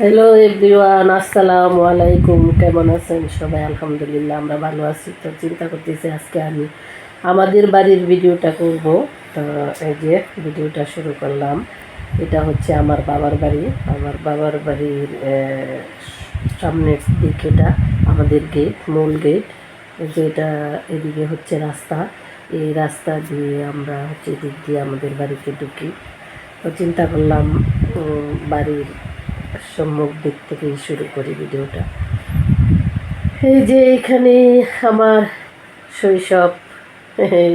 Hello everyone, আসসালামু আলাইকুম। কেমন আছেন সবাই? আলহামদুলিল্লাহ আমরা ভালো আছি। তো চিন্তা করতেছি আজকে আমি আমাদের বাড়ির ভিডিওটা করব। তো এই যে ভিডিওটা শুরু করলাম। এটা হচ্ছে আমার বাবার বাড়ি। আমার বাবার বাড়ির সামনের দিক, এটা আমাদের গেট, মূল গেট। যেটা এদিকে হচ্ছে রাস্তা, এই রাস্তা দিয়ে আমরা হচ্ছে এদিক দিয়ে আমাদের বাড়িতে ঢুকি। তো চিন্তা করলাম বাড়ির সম্মুখ দিক থেকেই শুরু করি ভিডিওটা। এই যে এখানে আমার শৈশব,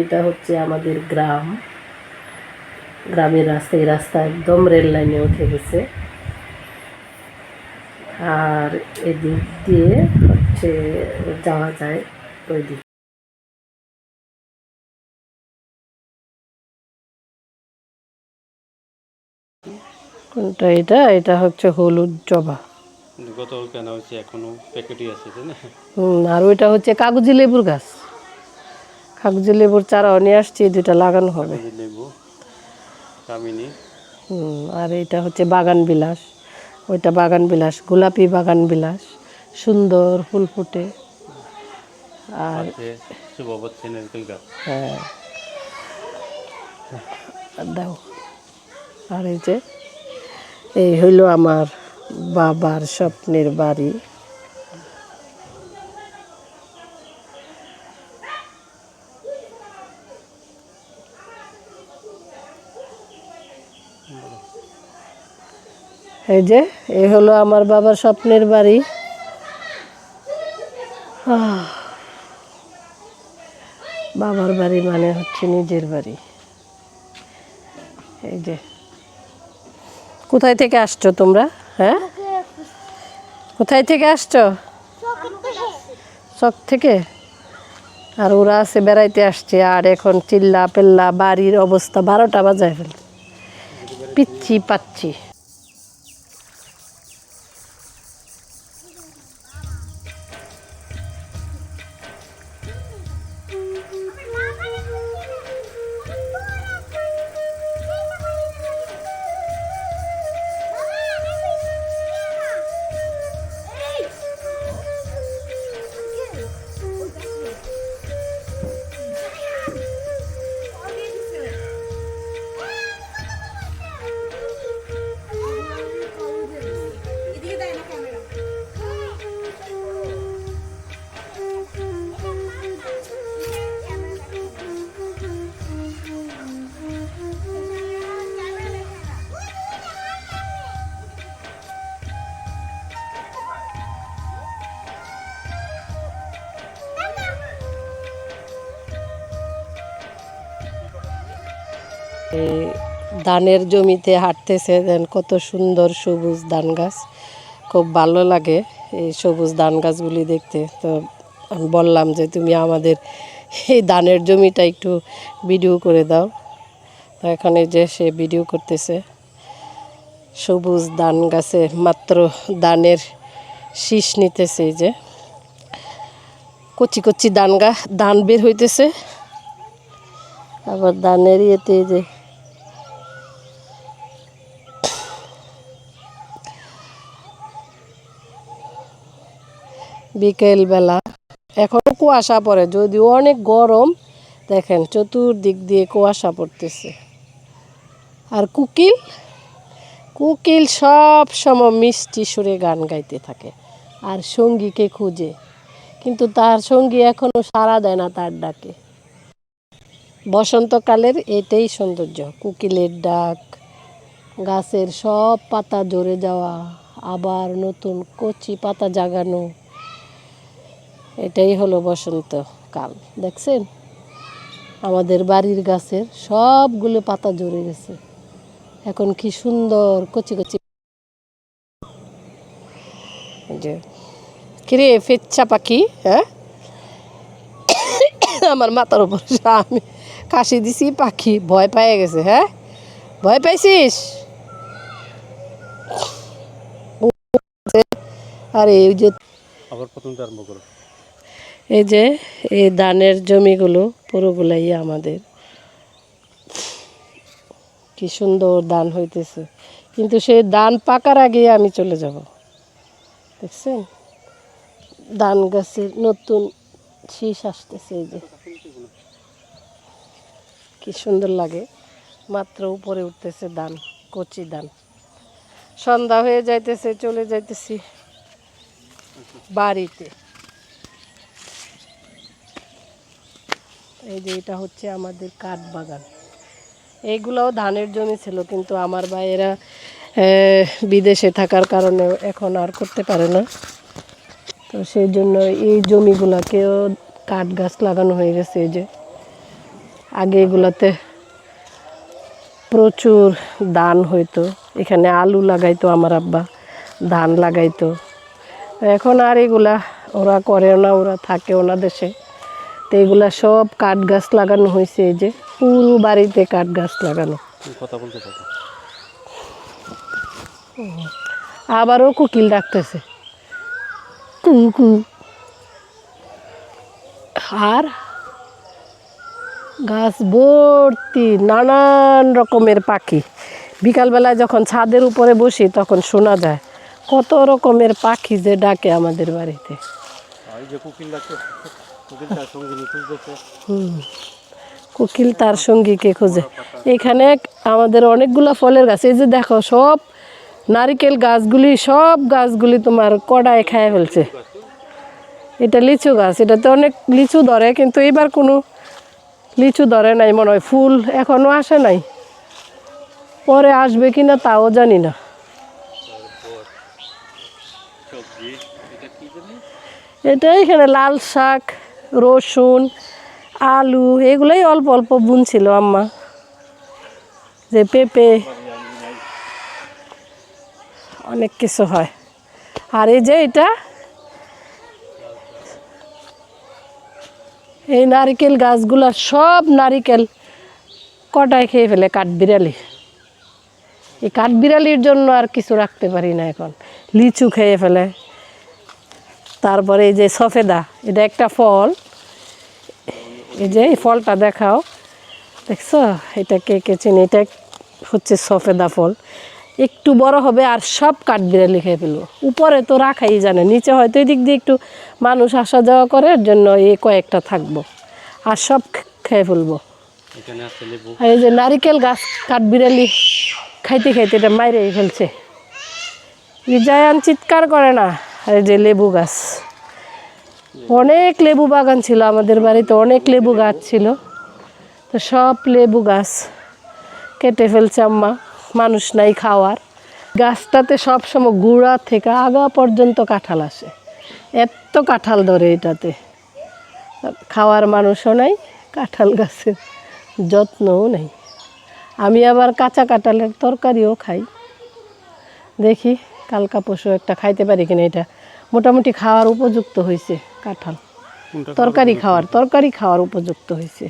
এটা হচ্ছে আমাদের গ্রামের রাস্তা। এই রাস্তা একদম রেল লাইনে উঠে গেছে। আর এদিক দিয়ে হচ্ছে যাওয়া যায় ওই দিক। কোনটা? এটা হচ্ছে হলুদ জবা। গতকাল কেনা হয়েছে, এখনো প্যাকেটই আছে, তাই না? আর ওইটা হচ্ছে কাগজি লেবুর গাছ। কাগজি লেবুর চারাও নিয়ে আসছি, দুটা লাগানো হবে। লেবু, কামিনী। আর এটা হচ্ছে বাগান বিলাস। ওইটা বাগান বিলাস, গোলাপি বাগান বিলাস, সুন্দর ফুল ফুটে। আর হ্যাঁ, দাও। আর এই হইল আমার বাবার স্বপ্নের বাড়ি। এই হলো আমার বাবার স্বপ্নের বাড়ি। বাবার বাড়ি মানে হচ্ছে নিজের বাড়ি। এই যে, কোথায় থেকে আসছো তোমরা? হ্যাঁ, কোথায় থেকে আসছো? চক থেকে। আর ওরা আছে বেড়াইতে আসছে। আর এখন চিল্লা পেল্লা বাড়ির অবস্থা 12টা বাজায় ফেল, পিচ্ছি পাচ্ছি। ধানের জমিতে হাঁটতেছে, দেন কত সুন্দর সবুজ ধান গাছ। খুব ভালো লাগে এই সবুজ ধান গাছগুলি দেখতে। তো আমি বললাম যে তুমি আমাদের এই ধানের জমিটা একটু ভিডিও করে দাও। তো এখানে যে সে ভিডিও করতেছে। সবুজ ধান গাছে মাত্র ধানের শীষ নিতেছে। এই যে কচি কচি ধান বের হইতেছে। আবার ধানের ইয়েতে যে বিকেলবেলা, এখনো কুয়াশা পড়ে, যদিও অনেক গরম। দেখেন চতুর্দিক দিয়ে কুয়াশা পড়তেছে। আর কোকিল কোকিল সব সময় মিষ্টি সুরে গান গাইতে থাকে আর সঙ্গীকে খুঁজে, কিন্তু তার সঙ্গী এখনো সাড়া দেয় না তার ডাকে। বসন্তকালের এটাই সৌন্দর্য, কোকিলের ডাক, গাছের সব পাতা ঝরে যাওয়া, আবার নতুন কচি পাতা জাগানো। এটাই হলো বসন্তকাল। দেখছেন আমাদের বাড়ির গাছের সবগুলো পাতা ঝরে গেছে, এখন কি সুন্দর কচি কচি। যে কিরে ফেচ্ছা পাখি, হ্যাঁ আমার মাথার উপর আমি কাশি দিছি, পাখি ভয় পেয়ে গেছে। হ্যাঁ, ভয় পাইছিস? আরে এই যে আবার প্রথম আরম্ভ করো। এই যে এই ধানের জমিগুলো পুরোগুলাই আমাদের। কি সুন্দর ধান হইতেছে, কিন্তু সেই ধান পাকার আগে আমি চলে যাব। দেখছেন ধান গাছের নতুন শীষ আসতেছে, এই যে কি সুন্দর লাগে, মাত্র উপরে উঠতেছে ধান, কচি ধান। সন্ধ্যা হয়ে যাইতেছে, চলে যাইতেছি বাড়িতে। এই যে এটা হচ্ছে আমাদের কাঠ বাগান। এইগুলোও ধানের জমি ছিল, কিন্তু আমার ভাইয়েরা বিদেশে থাকার কারণে এখন আর করতে পারে না, তো সেই জন্য এই জমিগুলাকেও কাঠ গাছ লাগানো হয়ে গেছে। এই যে আগে এগুলাতে প্রচুর ধান হইতো, এখানে আলু লাগাইতো আমার আব্বা, ধান লাগাইতো। এখন আর এগুলা ওরা করেও না, ওরা থাকেও না দেশে, তো এগুলা সব কাঠ গাছ লাগানো হয়েছে। এই যে পুরো বাড়িতে কাঠ গাছ লাগানো। কথা বলতে থাকো। আবারও কোকিল ডাকতেছে কু কু। আর গাছ ভর্তি নানান রকমের পাখি। বিকালবেলায় যখন ছাদের উপরে বসি তখন শোনা যায় কত রকমের পাখি যে ডাকে আমাদের বাড়িতে। কোকিল তার সঙ্গীকে খোঁজে। এখানে আমাদের অনেকগুলা ফলের গাছ, এই যে দেখো সব নারিকেল গাছগুলি, সব গাছগুলি তোমার কড়ায় খায় ফেলছে। এটা লিচু গাছ, এটাতে অনেক লিচু ধরে, কিন্তু এবার কোনো লিচু ধরে নাই মনে হয়, ফুল এখনো আসে নাই, পরে আসবে কিনা তাও জানি না। এটা এখানে লাল শাক, রসুন, আলু এগুলোই অল্প অল্প বুনছিল আম্মা। যে পেঁপে, অনেক কিছু হয়। আর এই যে এটা এই নারিকেল গাছগুলা সব নারিকেল কটায় খেয়ে ফেলে কাঠবিড়ালি। এই কাঠবিড়ালির জন্য আর কিছু রাখতে পারি না এখন। লিচু খেয়ে ফেলে, তারপরে এই যে সফেদা, এটা একটা ফল, এই যে এই ফলটা দেখাও, দেখছো এটা কে কে চেনে, এটা হচ্ছে সফেদা ফল। একটু বড় হবে আর সব কাঠবিড়ালি খেয়ে ফেলবো। উপরে তো রাখাই জানে, নিচে হয়তো এদিক দিয়ে একটু মানুষ আসা যাওয়া করে, এর জন্য এই কয়েকটা থাকবো, আর সব খেয়ে ফেলবো। আর এই যে নারিকেল গাছ কাঠবিড়ালি খাইতে খাইতে এটা মাইরেই ফেলছে। জায়ান চিৎকার করে না। আর এই যে লেবু গাছ, অনেক লেবু বাগান ছিল আমাদের বাড়িতে, অনেক লেবু গাছ ছিল, তো সব লেবু গাছ কেটে ফেলছে আম্মা, মানুষ নাই খাওয়ার। গাছটাতে সবসময় গুঁড়া থেকে আগা পর্যন্ত কাঁঠাল আসে, এত কাঁঠাল ধরে এটাতে, খাওয়ার মানুষও নাই, কাঁঠাল গাছের যত্নও নেই। আমি আবার কাঁচা কাঁঠালের তরকারিও খাই, দেখি কালকা পরশু একটা খাইতে পারি কিনা। এটা মোটামুটি খাওয়ার উপযুক্ত হয়েছে কাঁঠাল, তরকারি খাওয়ার উপযুক্ত হয়েছে,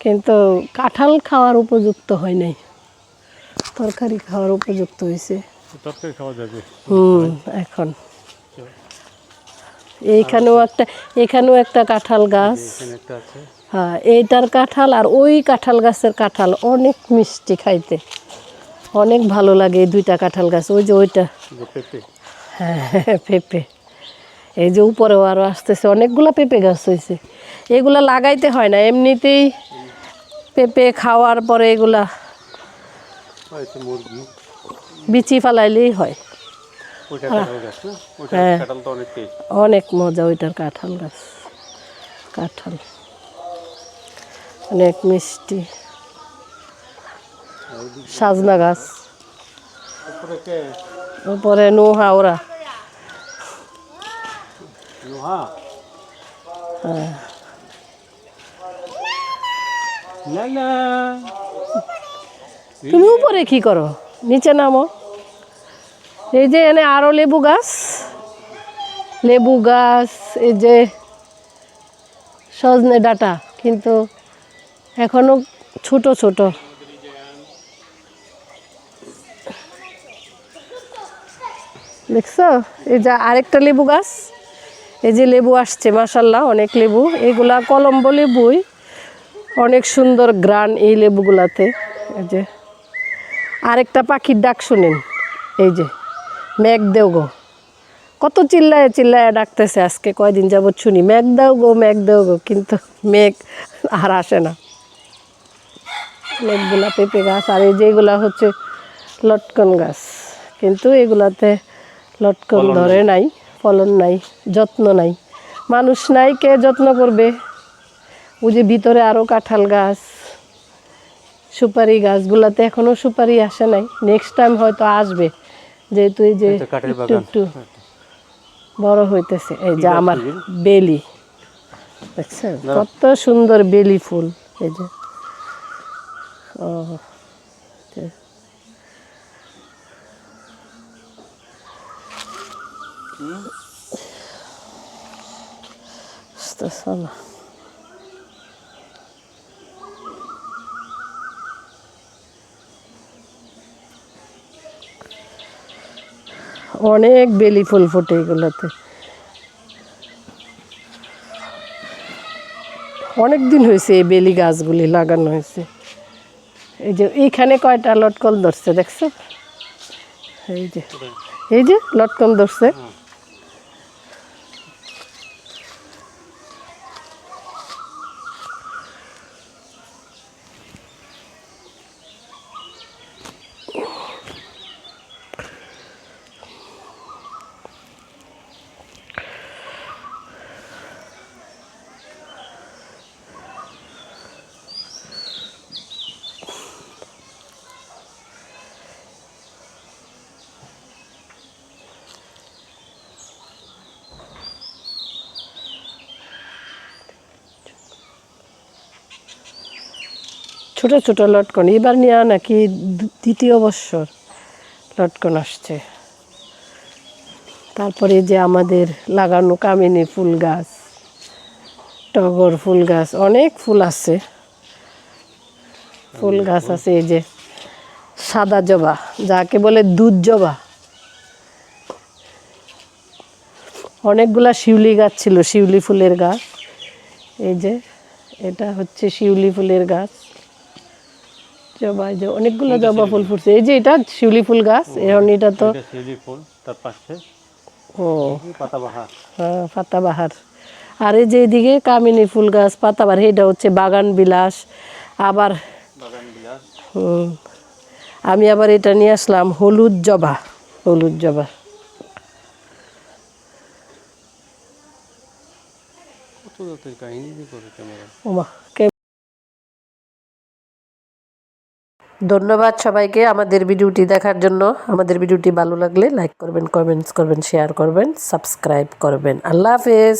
কিন্তু কাঁঠাল খাওয়ার উপযুক্ত হয় নাই, তরকারি খাওয়ার উপযুক্ত হয়েছে। তরকারি খাওয়া যাবে এখন এখানেও একটা কাঁঠাল গাছ, হ্যাঁ এইটার কাঁঠাল আর ওই কাঁঠাল গাছের কাঁঠাল অনেক মিষ্টি খাইতে, অনেক ভালো লাগে এই দুইটা কাঁঠাল গাছ। ওই যে ওইটা হ্যাঁ পেঁপে, এই যে উপরেও আরও আসতেছে, অনেকগুলো পেঁপে গাছ হয়েছে। এগুলা লাগাইতে হয় না, এমনিতেই পেঁপে খাওয়ার পরে এগুলা বিচি ফালাইলেই হয়। হ্যাঁ অনেক মজা ওইটার কাঁঠাল গাছ, কাঁঠাল অনেক মিষ্টি। সাজনা গাছ, উপরে নোহা, ওরা হ্যাঁ তুমি উপরে কি করো, নিচে নামো। এই যে এনে আরো লেবু গাছ, এই যে সজনে ডাঁটা, কিন্তু এখনো ছোট ছোট। দেখছো এই যে আরেকটা লেবু গাছ, এই যে লেবু আসছে মাশাল্লাহ, অনেক লেবু। এগুলা কলম্বো লেবুই, অনেক সুন্দর গ্রান এই লেবুগুলাতে। এই যে আরেকটা পাখির ডাক শুনেন, এই যে মেঘ দেওগো, কত চিল্লায় চিল্লায় ডাকতেছে, আজকে কয়দিন যাবৎ শুনি মেঘ দাও গো, কিন্তু মেঘ আর আসে না। অনেকগুলা পেঁপে গাছ, আর এই যেগুলা হচ্ছে লটকন গাছ, কিন্তু এগুলাতে লটকন ফলন ধরে নাই, ফলন নাই, যত্ন নাই, মানুষ নাই, কে যত্ন করবে। ওই যে ভিতরে আরও কাঁঠাল গাছ, সুপারি গাছগুলাতে এখনও সুপারি আসে নাই, নেক্সট টাইম হয়তো আসবে, যেহেতু এই যে এই তো কাঠের একটু বাগান। একটু বড় হইতেছে। এই কি যে গাছ আমার এগুলো? বেলি, দেখছেন না। কত সুন্দর বেলি ফুল। এই যে ও যে- বুঝতেছো না? অনেক বেলি ফুল ফোটে এগুলোতে। অনেক দিন হয়েছে এই বেলি গাছগুলি লাগানো হয়েছে। এই যে এইখানে কয়টা লটকন ধরছে দেখছো? এই যে এই যে লটকন ধরছে। হ্যাঁ। ছোট ছোট লটকন, এবার নিয়ে নাকি দ্বিতীয় বৎসর লটকন আসছে। তারপরে যে আমাদের লাগানো কামিনী ফুল গাছ, টগর ফুল গাছ, অনেক ফুল আছে, ফুল গাছ আছে। এই যে সাদা জবা, যাকে বলে দুধ জবা, অনেকগুলা শিউলি গাছ ছিল, শিউলি ফুলের গাছ। এই যে এটা হচ্ছে শিউলি ফুলের গাছ, জবা, এই যে অনেকগুলো কোনটা জবা শিউলি ফুল ফুল? ফুটছে। এই যে এটা শিউলি ফুল গাছ, এখন এটা তো এটা শিউলি ফুল, তার পাশে ও পাতাবাহার। হ্যাঁ পাতাবাহার। আর এই যে এদিকে কামিনী ফুল গাছ, পাতাবাহার, এটা হচ্ছে বাগান বিলাস। আবার বাগান বিলাস। আমি আবার এটা নিয়ে আসলাম হলুদ জবা, হলুদ জবা। কত জাতের কাহিনী যে করে ক্যামেরা। ওমা ধন্যবাদ সবাইকে আমাদের ভিডিওটি দেখার জন্য। আমাদের ভিডিওটি ভালো লাগলে লাইক করবেন, কমেন্টস করবেন, শেয়ার করবেন, সাবস্ক্রাইব করবেন। আল্লাহ হাফেজ।